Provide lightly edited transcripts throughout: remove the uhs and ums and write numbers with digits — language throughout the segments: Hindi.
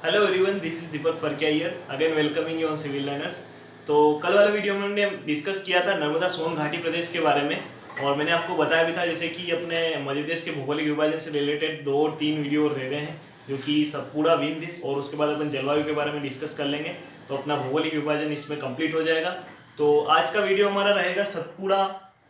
Hello everyone, this is Deepak Farkiya here again welcoming you on civil learners. तो कल वाले वीडियो में हमने डिस्कस किया था नर्मदा सोन घाटी प्रदेश के बारे में, और मैंने आपको बताया भी था जैसे कि अपने मध्य प्रदेश के भौगोलिक विभाजन से रिलेटेड 2 और 3 वीडियो रह गए हैं, जो कि सतपुड़ा विंध्य और उसके बाद अपन जलवायु के बारे में डिस्कस कर लेंगे। तो अपना भौगोलिक विभाजन इसमें कंप्लीट हो जाएगा। तो आज का वीडियो हमारा रहेगा सतपुड़ा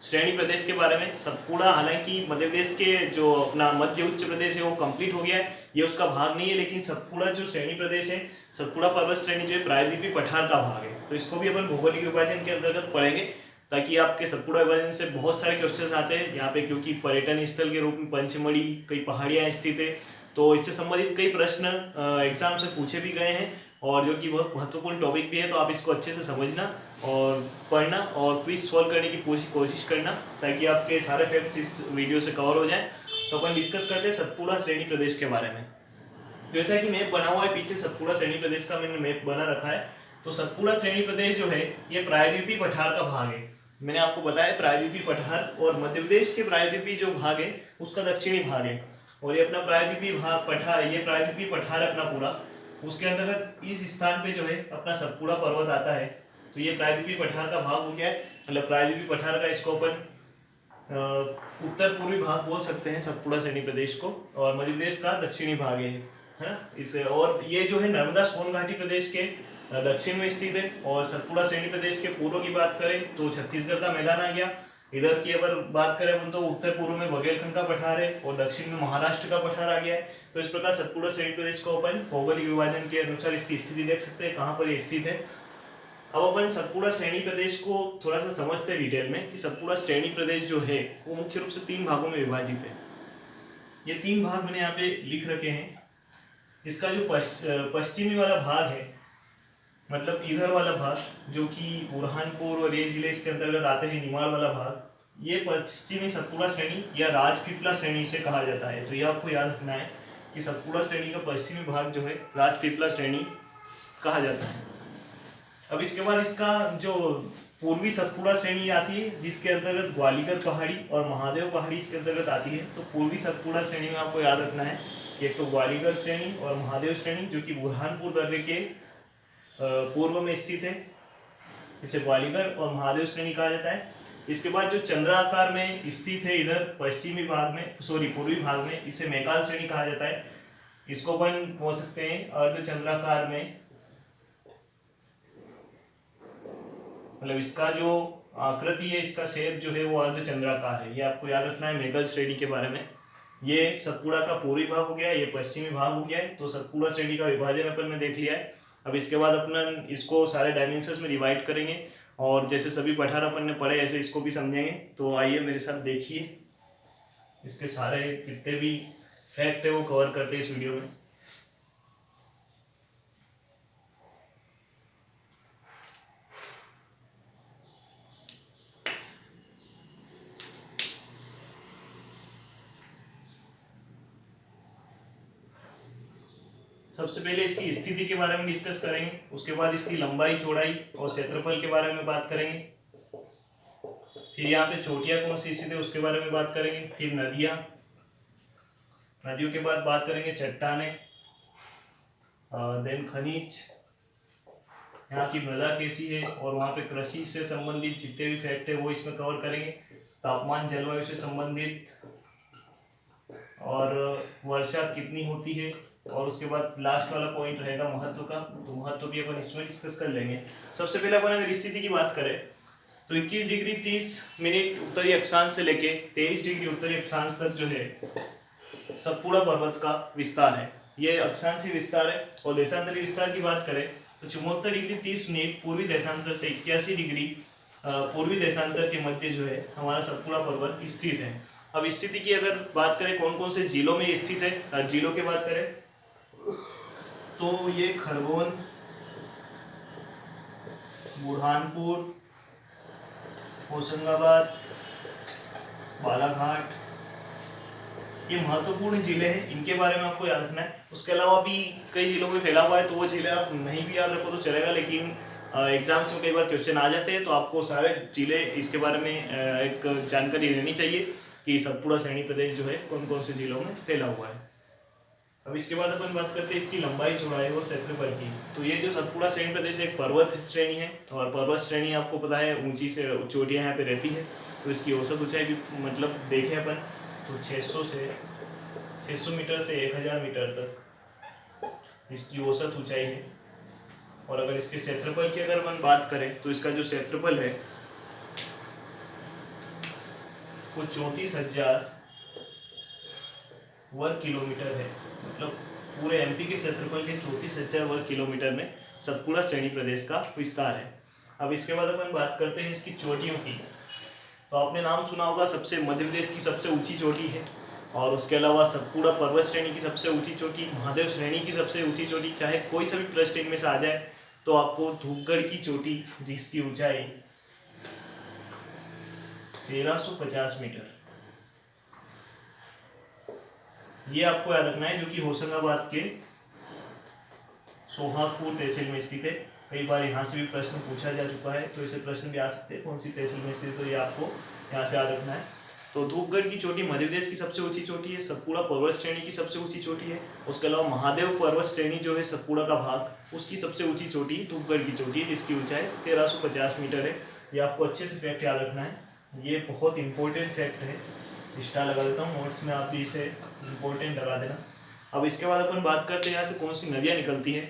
श्रेणी प्रदेश के बारे में। सतपुड़ा हालांकि मध्य प्रदेश के जो अपना मध्य उच्च प्रदेश है वो कंप्लीट हो गया है, ये उसका भाग नहीं है, लेकिन सतपुड़ा जो श्रेणी प्रदेश है, सतपुड़ा पर्वत श्रेणी जो है प्रायद्वीपीय पठार का भाग है। तो इसको भी अपन भौगोलिक विभाजन के अंतर्गत पढ़ेंगे, ताकि आपके सतपुड़ा विभाजन से बहुत सारे क्वेश्चंस आते हैं यहाँ पे, क्योंकि पर्यटन स्थल के रूप में पंचमढ़ी कई पहाड़ियाँ स्थित है। तो इससे संबंधित कई प्रश्न एग्जाम से पूछे भी गए हैं, और जो कि बहुत महत्वपूर्ण टॉपिक भी है। तो आप इसको अच्छे से समझना और पढ़ना और क्विज सॉल्व करने की कोशिश करना, ताकि आपके सारे फैक्ट्स इस वीडियो से कवर हो जाएं। तो अपन डिस्कस करते हैं सतपुड़ा श्रेणी प्रदेश के बारे में। जैसा कि मैप बना हुआ है पीछे, सतपुड़ा श्रेणी प्रदेश का मैंने मैप बना रखा है। तो सतपुड़ा श्रेणी प्रदेश जो है ये प्रायद्वीपीय पठार का भाग है। मैंने आपको बताया प्रायद्वीपीय पठार, और मध्य प्रदेश के प्रायद्वीपीय जो भाग है उसका दक्षिणी भाग है, और ये अपना प्रायद्वीपीय भाग पठार, ये प्रायद्वीपीय पठार अपना पूरा, उसके अंतर्गत इस स्थान पे जो है अपना सतपुड़ा पर्वत आता है। तो ये प्रायद्वीपीय पठार का भाग हो गया है, मतलब प्रायद्वीपीय पठार का इसको अपन उत्तर पूर्वी भाग बोल सकते हैं सतपुड़ा श्रेणी प्रदेश को, और मध्य प्रदेश का दक्षिणी भाग है ना इसे। और ये जो है नर्मदा सोन घाटी प्रदेश के दक्षिण में स्थित है, और सतपुड़ा श्रेणी प्रदेश के पूर्व की बात करें तो छत्तीसगढ़ का मैदान आ गया। इधर की अगर बात करें अपन तो उत्तर पूर्व में बघेलखंड का पठार है, और दक्षिण में महाराष्ट्र का पठार आ गया है। तो इस प्रकार सतपुड़ा श्रेणी प्रदेश को अपन भौगोलिक विभाजन के अनुसार इसकी स्थिति देख सकते हैं, कहाँ पर ये स्थित है। अब अपन सतपुड़ा श्रेणी प्रदेश को थोड़ा सा समझते हैं डिटेल में, कि सतपुड़ा श्रेणी प्रदेश जो है वो मुख्य रूप से 3 भागों में विभाजित है। ये 3 भाग मैंने यहाँ पे लिख रखे हैं। इसका जो पश्चिमी वाला भाग है, मतलब इधर वाला भाग जो कि बुरहानपुर और ये जिले इसके अंतर्गत आते हैं, निमाड़ वाला भाग, ये पश्चिमी सतपुड़ा श्रेणी या राजपीपला श्रेणी से कहा जाता है। तो ये आपको याद रखना है कि सतपुड़ा श्रेणी का पश्चिमी भाग जो है राजपीपला श्रेणी कहा जाता है। अब इसके बाद इसका जो पूर्वी सतपुड़ा श्रेणी आती है, जिसके अंतर्गत ग्वालियर पहाड़ी और महादेव पहाड़ी इसके अंतर्गत आती है। तो पूर्वी सतपुड़ा श्रेणी में आपको याद रखना है कि एक तो ग्वालियर श्रेणी और महादेव श्रेणी, जो कि बुरहानपुर दर्रे के पूर्व में स्थित है, इसे ग्वालियर और महादेव श्रेणी कहा जाता है। इसके बाद जो चंद्राकार में स्थित है इधर पश्चिमी भाग में, पूर्वी भाग में, इसे मैकाल श्रेणी कहा जाता है। इसको अपन बोल सकते हैं अर्धचंद्राकार में, मतलब इसका जो आकृति है, इसका शेप जो है वो अर्धचंद्राकार है। ये आपको याद रखना है मैकाल श्रेणी के बारे में। ये सतपुड़ा का पूर्वी भाग हो गया, ये पश्चिमी भाग हो गया है। तो सतपुड़ा श्रेणी का विभाजन अपन ने देख लिया है। अब इसके बाद अपन इसको सारे डायमेंशंस में डिवाइड करेंगे, और जैसे सभी पठार अपन ने पढ़े ऐसे इसको भी समझेंगे। तो आइए मेरे साथ देखिए, इसके सारे जितने भी फैक्ट है वो कवर करते हैं इस वीडियो में। सबसे पहले इसकी स्थिति के बारे में डिस्कस करेंगे, उसके बाद इसकी लंबाई, चौड़ाई और क्षेत्रफल के बारे में बात करेंगे। फिर यहाँ पे चोटियाँ कौन सी स्थित है उसके बारे में बात करेंगे। फिर नदियाँ, नदियों के बाद बात करेंगे चट्टाने, देन खनिज, यहाँ की मृदा कैसी है, और वहाँ पे कृषि से संबंधित जितने भी फैक्ट है वो इसमें कवर करेंगे। तापमान, जलवायु से संबंधित, और वर्षा कितनी होती है, और उसके बाद लास्ट वाला पॉइंट रहेगा महत्व का। तो महत्व भी अपन इसमें डिस्कस कर लेंगे। सबसे पहले अपन अगर स्थिति की बात करें तो 21 डिग्री 30 मिनट उत्तरी अक्षांश से लेके 23 डिग्री उत्तरी अक्षांश तक जो है सतपुड़ा पर्वत का विस्तार है। ये अक्षांशीय विस्तार है। और देशांतरी विस्तार की बात करें तो 74 डिग्री 30 मिनट पूर्वी देशांतर से 81 डिग्री पूर्वी देशांतर के मध्य जो है हमारा सतपुड़ा पर्वत स्थित है। अब स्थिति की अगर बात करें कौन कौन से जिलों में स्थित है, जिलों की बात करें तो ये खरगोन, बुरहानपुर, होशंगाबाद, बालाघाट, ये महत्वपूर्ण जिले हैं। इनके बारे में आपको याद रखना है। उसके अलावा भी कई जिलों में फैला हुआ है, तो वो जिले आप नहीं भी याद रखो तो चलेगा, लेकिन एग्जाम्स में कई बार क्वेश्चन आ जाते हैं। तो आपको सारे जिले इसके बारे में एक जानकारी रहनी चाहिए कि सतपुड़ा श्रेणी प्रदेश जो है कौन कौन से जिलों में फैला हुआ है। अब इसके बाद अपन बात करते हैं इसकी लंबाई, चौड़ाई और क्षेत्रफल की। तो ये जो सतपुड़ा श्रेणी प्रदेश एक पर्वत श्रेणी है, और पर्वत श्रेणी आपको पता है ऊंची से चोटियाँ यहाँ पे रहती है। तो इसकी औसत ऊंचाई भी मतलब देखें अपन तो 600 मीटर से 1000 मीटर तक इसकी औसत ऊंचाई है। और अगर इसके क्षेत्रफल की अगर अपन बात करें तो इसका जो क्षेत्रफल है वो 34,000 वर्ग किलोमीटर है। मतलब पूरे एमपी के क्षेत्रफल के 34,000 वर्ग किलोमीटर में सतपुड़ा श्रेणी प्रदेश का विस्तार है। अब इसके बाद अपन बात करते हैं इसकी चोटियों की। तो आपने नाम सुना होगा, सबसे मध्य प्रदेश की सबसे ऊंची चोटी है, और उसके अलावा सतपुड़ा पर्वत श्रेणी की सबसे ऊंची चोटी, महादेव श्रेणी की सबसे ऊंची चोटी, चाहे कोई सा भी प्रश्न इनमें से आ जाए तो आपको धूपगढ़ की चोटी जिसकी ऊंचाई 1350 मीटर, ये आपको याद रखना है, जो कि होशंगाबाद के सोहागपुर तहसील में स्थित है। कई बार यहाँ से भी प्रश्न पूछा जा चुका है, तो ऐसे प्रश्न भी आ सकते हैं कौन सी तहसील में स्थित, तो ये आपको यहाँ से याद रखना है। तो धूपगढ़ की चोटी मध्य प्रदेश की सबसे ऊंची चोटी है, सतपुड़ा पर्वत श्रेणी की सबसे ऊंची चोटी है। उसके अलावा महादेव पर्वत श्रेणी जो है सतपुड़ा का भाग, उसकी सबसे ऊंची चोटी धूपगढ़ की चोटी है, जिसकी ऊंचाई 1350 मीटर है। ये आपको अच्छे से फैक्ट याद रखना है, ये बहुत इंपॉर्टेंट फैक्ट है। स्टार लगा देता हूँ नोट्स में, आप भी इसे इंपॉर्टेंट लगा देना। अब इसके बाद अपन बात करते हैं यहाँ से कौन सी नदियाँ निकलती हैं।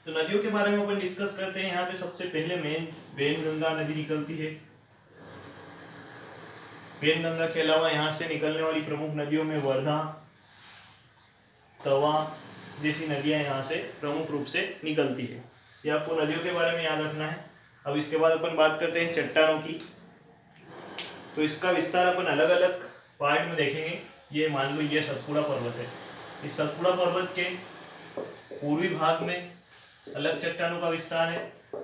तो नदियों के बारे में अपन डिस्कस करते हैं। यहाँ पे सबसे पहले मेन वैनगंगा नदी निकलती है। वैनगंगा के अलावा यहाँ से निकलने वाली प्रमुख नदियों में वर्धा, तवा जैसी नदियाँ यहाँ से प्रमुख रूप से निकलती है। ये आपको नदियों के बारे में याद रखना है। अब इसके बाद अपन बात करते हैं चट्टानों की। तो इसका विस्तार अपन अलग अलग पार्ट में देखेंगे। ये मान लो ये सतपुड़ा पर्वत है, इस सतपुड़ा पर्वत के पूर्वी भाग में अलग चट्टानों का विस्तार है,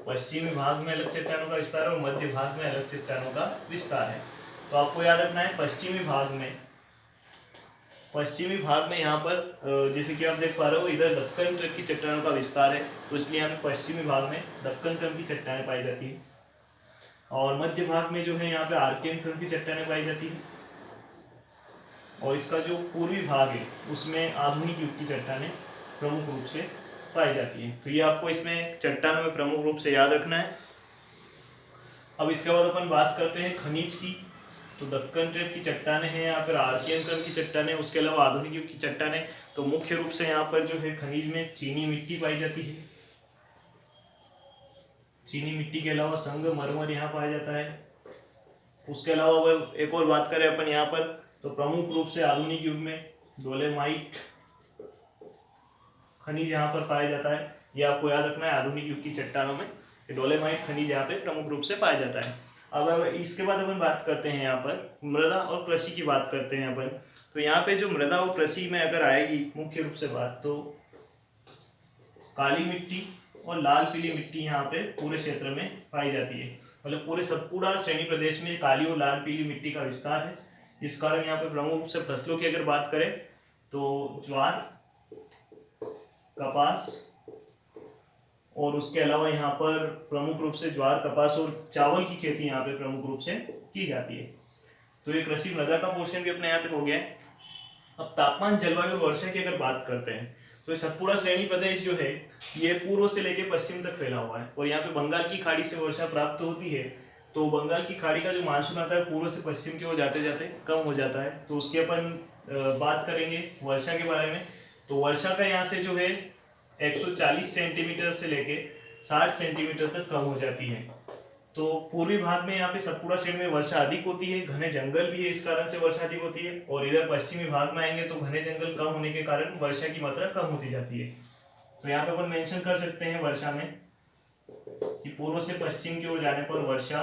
पश्चिमी भाग में अलग चट्टानों का विस्तार है, और मध्य भाग में अलग चट्टानों का विस्तार है। तो आपको याद रखना है पश्चिमी भाग में यहाँ पर जैसे कि आप देख पा रहे हो, इधर दक्कन ट्रैप की चट्टानों का विस्तार है, तो इसलिए यहाँ पे पश्चिमी भाग में दक्कन ट्रैप की चट्टानें पाई जाती है। और मध्य भाग में जो है यहाँ पे आर्कियन ट्रैप की चट्टानें पाई जाती है, और इसका जो पूर्वी भाग है उसमें आधुनिक युग की चट्टानें प्रमुख रूप से पाई जाती है। तो ये आपको इसमें चट्टानों में प्रमुख रूप से याद रखना है। अब इसके बाद अपन बात करते हैं खनिज की। तो दक्कन ट्रैप की चट्टानें हैं, यहाँ पर आर्कियन क्रम की चट्टानें, उसके अलावा आधुनिक युग की चट्टानें। तो मुख्य रूप से यहाँ पर जो है खनिज में चीनी मिट्टी पाई जाती है। चीनी मिट्टी के अलावा संगमरमर यहाँ पाया जाता है। उसके अलावा अगर एक और बात करें अपन यहाँ पर, तो प्रमुख रूप से आधुनिक युग में डोलेमाइट खनिज यहाँ पर पाया जाता है। ये आपको याद रखना है, आधुनिक युग की चट्टानों में डोलेमाइट खनिज यहाँ पे प्रमुख रूप से पाया जाता है। अब इसके बाद अपन बात करते हैं यहाँ पर मृदा और कृषि की बात करते हैं अपन। तो यहाँ पे जो मृदा और कृषि में अगर आएगी मुख्य रूप से बात, तो काली मिट्टी और लाल पीली मिट्टी यहाँ पे पूरे क्षेत्र में पाई जाती है। मतलब पूरे सतपुड़ा श्रेणी प्रदेश में काली और लाल पीली मिट्टी का विस्तार है। इस कारण यहाँ पे प्रमुख रूप से फसलों की अगर बात करें तो ज्वार, कपास, और उसके अलावा यहाँ पर प्रमुख रूप से ज्वार, कपास और चावल की खेती यहाँ पे प्रमुख रूप से की जाती है। तो ये कृषि मृदा का पोर्शन भी अपने यहाँ पे हो गया है। अब तापमान, जलवायु और वर्षा की अगर बात करते हैं तो सतपुड़ा श्रेणी प्रदेश जो है ये पूर्व से लेकर पश्चिम तक फैला हुआ है, और यहाँ पे बंगाल की खाड़ी से वर्षा प्राप्त होती है। तो बंगाल की खाड़ी का जो मानसून आता है पूर्व से पश्चिम की ओर जाते जाते कम हो जाता है। तो उसकी अपन बात करेंगे वर्षा के बारे में। तो वर्षा का यहाँ से जो है 140 सेंटीमीटर से लेके 60 सेंटीमीटर तक कम हो जाती है। तो पूर्वी भाग में यहाँ पे सतपुड़ा श्रेणी में वर्षा अधिक होती है, घने जंगल भी है, इस कारण से वर्षा अधिक होती है। और इधर पश्चिमी भाग में आएंगे तो घने जंगल कम होने के कारण वर्षा की मात्रा कम होती जाती है। तो यहाँ पे अपन मेंशन कर सकते हैं वर्षा में कि पूर्व से पश्चिम की ओर जाने पर वर्षा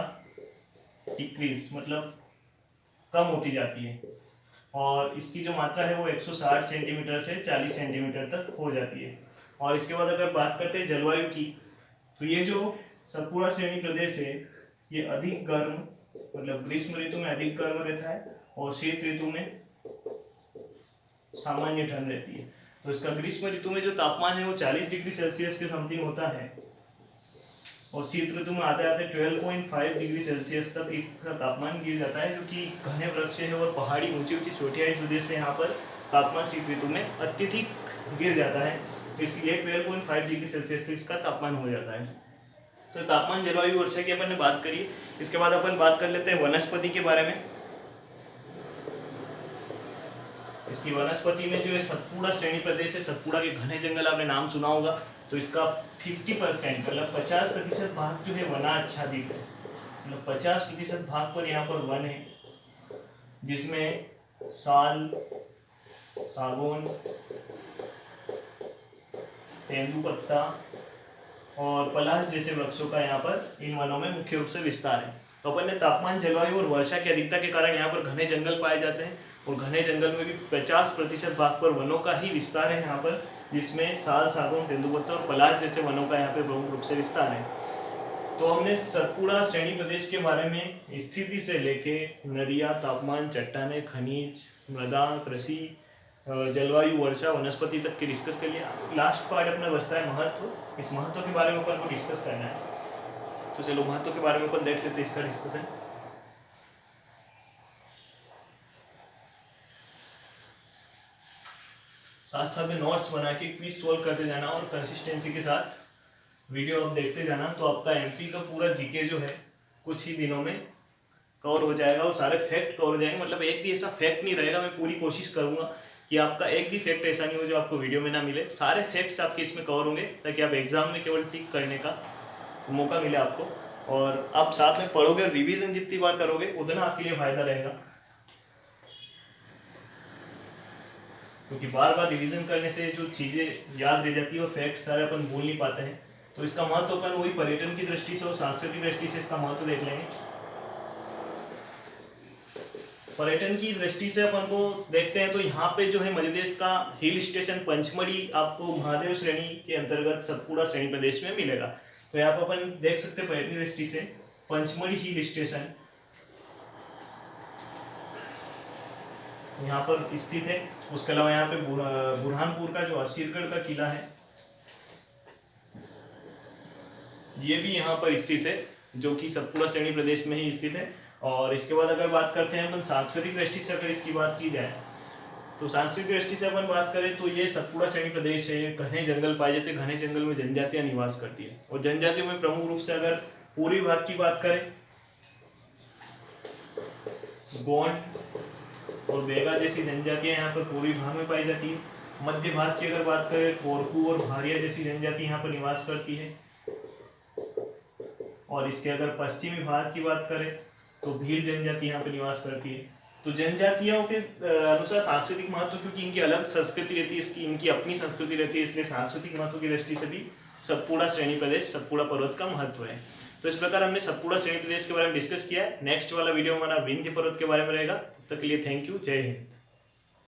डिक्रीज मतलब कम होती जाती है, और इसकी जो मात्रा है वो 160 सेंटीमीटर से 40 सेंटीमीटर तक हो जाती है। और इसके बाद अगर बात करते हैं जलवायु की, तो ये जो सतपुड़ा श्रेणी प्रदेश है ये अधिक गर्म मतलब ग्रीष्म ऋतु में अधिक गर्म रहता है, और शीत ऋतु में सामान्य ठंड रहती है। तो इसका ग्रीष्म ऋतु में जो तापमान है वो 40 डिग्री सेल्सियस के समथिंग होता है, और शीत ऋतु में आते आते 12.5 डिग्री सेल्सियस तक इसका तापमान गिर जाता है, जो कि घने वृक्ष है और पहाड़ी ऊंची ऊंची चोटियां इस वजह से यहाँ पर तापमान शीत ऋतु में अत्यधिक गिर जाता है, इसलिए 12.5 डिग्री सेल्सियस तक इसका तापमान हो जाता है। तो तापमान, जलवायु, वर्षा की अपन ने बात करी। इसके बाद अपन बात कर लेते हैं वनस्पति के बारे में। इसकी वनस्पति में जो है सतपुड़ा श्रेणी प्रदेश है, सतपुड़ा के घने जंगल आपने नाम सुना होगा। तो इसका 50% मतलब 50% भाग जो है वनाच्छादित है, मतलब 50% भाग पर यहाँ पर वन है, जिसमें साल, सागौन, तेंदुपत्ता और पलाश जैसे वृक्षों का यहाँ पर इन वनों में मुख्य रूप से विस्तार है। तो अपन ने तापमान, जलवायु और वर्षा की अधिकता के कारण यहाँ पर घने जंगल पाए जाते हैं, और घने जंगल में भी 50% भाग पर वनों का ही विस्तार है यहाँ पर, जिसमें साल, सागौन, तेंदुपत्ता और पलाश जैसे वनों का यहाँ पे प्रमुख रूप से विस्तार है। तो हमने सतपुड़ा श्रेणी प्रदेश के बारे में स्थिति से लेके नदियाँ, तापमान, चट्टानें, खनिज, मृदा, कृषि, जलवायु, वर्षा, वनस्पति तक के डिस्कस कर लिया। लास्ट पार्ट अपना बचता है महत्व। इस महत्व के बारे में अपन को डिस्कस करना है, तो चलो महत्व के बारे में अपन देख लेते हैं इसका डिस्कशन। साथ साथ में नोट्स बना के क्विज सोल्व करते जाना और कंसिस्टेंसी के साथ वीडियो आप देखते जाना, तो आपका एमपी का पूरा जीके जो है कुछ ही दिनों में कवर हो जाएगा और सारे फैक्ट कवर हो जाएंगे। मतलब एक भी ऐसा फैक्ट नहीं रहेगा। मैं पूरी कोशिश करूंगा कि आपका एक भी फैक्ट ऐसा नहीं हो जो आपको वीडियो में ना मिले। सारे फैक्ट्स आपके इसमें कवर होंगे, ताकि आप एग्जाम में केवल टिक करने का मौका मिले आपको। और आप साथ में पढ़ोगे और रिविजन जितनी बार करोगे उतना आपके लिए फायदा रहेगा, क्योंकि बार बार रिवीजन करने से जो चीज़ें याद रह जाती है और फैक्ट सारे अपन भूल नहीं पाते हैं। तो इसका महत्व अपन वही पर्यटन की दृष्टि से और सांस्कृतिक दृष्टि से इसका महत्व देख लेंगे। पर्यटन की दृष्टि से अपन को देखते हैं तो यहाँ पे जो है मध्य प्रदेश का हिल स्टेशन पंचमढ़ी आपको महादेव श्रेणी के अंतर्गत सतपुड़ा श्रेणी प्रदेश में मिलेगा। तो यहाँ पर अपन देख सकते हैं पर्यटन की दृष्टि से पंचमढ़ी हिल स्टेशन यहाँ पर स्थित है। उसके अलावा यहाँ पे बुरहानपुर का जो असीरगढ़ का किला है ये भी यहाँ पर स्थित है, जो कि सतपुड़ा श्रेणी प्रदेश में ही स्थित है। और इसके बाद अगर बात करते हैं अपन सांस्कृतिक दृष्टि से, अगर इसकी बात की जाए तो सांस्कृतिक दृष्टि से अपन बात करें तो ये सतपुड़ा श्रेणी प्रदेश है। घने जंगल पाए जाते हैं, घने जंगल में जनजातियां निवास करती है। और जनजातियों में प्रमुख रूप से अगर पूर्वी भाग की बात करें, गोंड और बेगा जैसी जनजातियां यहाँ पर पूर्वी भाग में पाई जाती है। मध्य भाग की अगर बात करें, कोरकू और भारिया जैसी जनजाति यहाँ पर निवास करती है। और इसके अगर पश्चिमी भाग की बात करें तो भील जनजाति यहाँ पर निवास करती है। तो जनजातियों के अनुसार सांस्कृतिक महत्व, क्योंकि इनकी अलग संस्कृति रहती है, इसकी इनकी अपनी संस्कृति रहती है, इसलिए सांस्कृतिक महत्व की दृष्टि से भी सतपुड़ा श्रेणी प्रदेश, सतपुड़ा पर्वत का महत्व है। तो इस प्रकार हमने सतपुड़ा श्रेणी प्रदेश के बारे में डिस्कस किया है। नेक्स्ट वाला वीडियो हमारा विंध्य पर्वत के बारे में रहेगा। तब तक के लिए थैंक यू, जय हिंद।